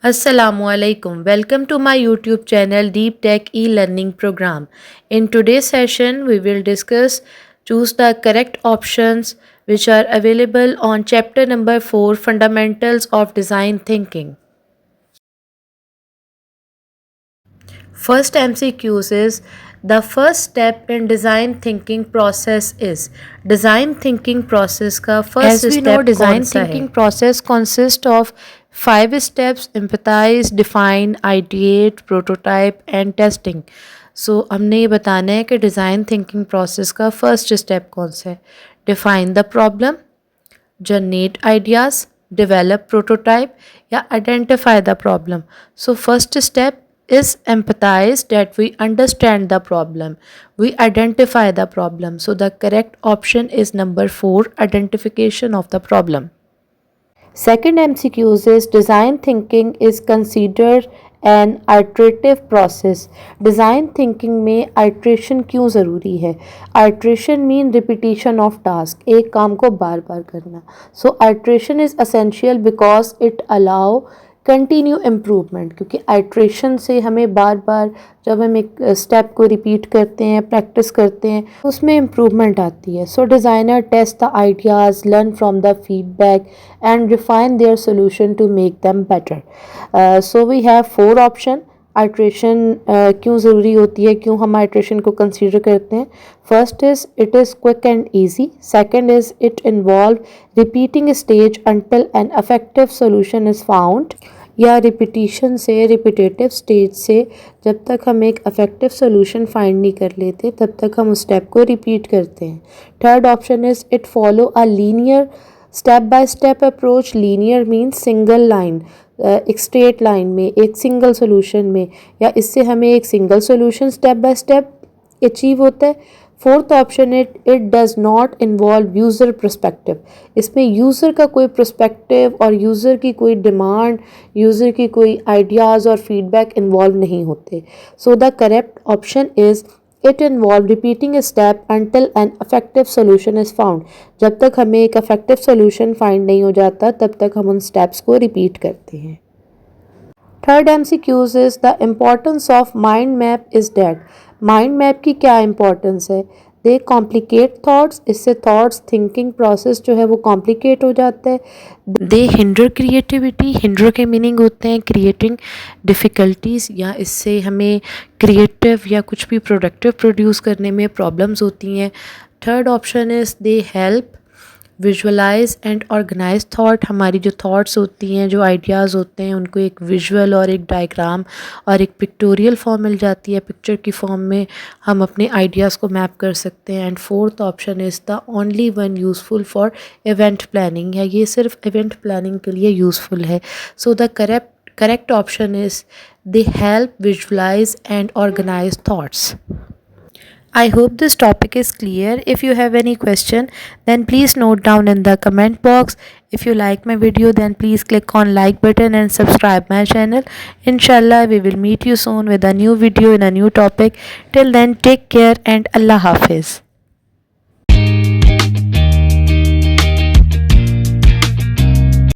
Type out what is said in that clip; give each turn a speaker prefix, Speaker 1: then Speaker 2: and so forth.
Speaker 1: Assalamualaikum. Welcome to my YouTube channel Deep Tech e-learning program. In today's session, we will discuss choose the correct options which are available on chapter number 4 Fundamentals of Design Thinking. First MCQs is the first step in design thinking process is design thinking process का first
Speaker 2: As we know,
Speaker 1: step
Speaker 2: design
Speaker 1: कौन सा
Speaker 2: thinking
Speaker 1: है?
Speaker 2: process consists of 5 steps: empathize, define, ideate, prototype and testing. So हमने ये बताना है कि design thinking process का फर्स्ट स्टेप कौन सा है. Define the problem, generate ideas, develop prototype या identify the problem. So first step is empathize, that we understand the problem, we identify the problem. So the correct option is number 4, identification of the problem. Second MCQs is design thinking is considered an iterative process. Design thinking में iteration क्यों ज़रूरी है? Iteration mean repetition of task, एक काम को बार बार करना. So iteration is essential because it allow continue improvement, क्योंकि आइट्रेशन से हमें बार बार जब हम एक स्टेप को रिपीट करते हैं, प्रैक्टिस करते हैं, उसमें इम्प्रूवमेंट आती है. So designer test the ideas, learn from the feedback and refine their solution to make them better. So we have 4 option. Iteration क्यों ज़रूरी होती है, क्यों हम आइट्रेशन को कंसीडर करते हैं? First is it is quick and easy. Second is it involve repeating stage until an effective solution is found, या रिपीटिशन से, रिपीटेटिव स्टेज से जब तक हम एक अफेक्टिव सोल्यूशन फाइंड नहीं कर लेते तब तक हम उस स्टेप को रिपीट करते हैं. Third option is it follow a linear step by step approach. Linear means single line, एक स्ट्रेट लाइन में, एक सिंगल सोल्यूशन में, या इससे हमें एक single solution step by step achieve होता है. Fourth option it does not involve user perspective. इसमें यूज़र का कोई परस्पेक्टिव और यूज़र की कोई डिमांड, यूज़र की कोई आइडियाज़ और फीडबैक इन्वॉल्व नहीं होते. So the correct option is it involve repeating a step until an effective solution is found. जब तक हमें एक अफेक्टिव सोल्यूशन फाइंड नहीं हो जाता तब तक हम उन स्टेप्स को रिपीट करते हैं. Third MCQs is the importance of mind map is that. Mind map की क्या इंपॉर्टेंस है? दे कॉम्प्लिकेट थाट्स. इससे थाट्स, थिंकिंग प्रोसेस जो है वो कॉम्प्लिकेट हो जाता है. दे हिंडर क्रिएटिविटी. हिंडर के मीनिंग होते हैं क्रिएटिंग डिफ़िकल्टीज़, या इससे हमें क्रिएटिव या कुछ भी प्रोडक्टिव प्रोड्यूस करने में प्रॉब्लम्स होती हैं. Third option is they help visualise and organise thought. हमारी जो थाट्स होती हैं, जो आइडियाज़ होते हैं, उनको एक विजुअल और एक डायग्राम और एक पिक्टोरियल फॉर्म मिल जाती है. पिक्चर की फॉर्म में हम अपने आइडियाज़ को मैप कर सकते हैं. And fourth option is the only one useful for event planning, या ये सिर्फ इवेंट प्लानिंग के लिए यूज़फुल है. So the correct option is they help visualise and organise thoughts. I hope this topic is clear. If you have any question, then please note down in the comment box. If you like my video, then please click on like button and subscribe my channel. Inshallah, we will meet you soon with a new video in a new topic. Till then, take care and Allah Hafiz.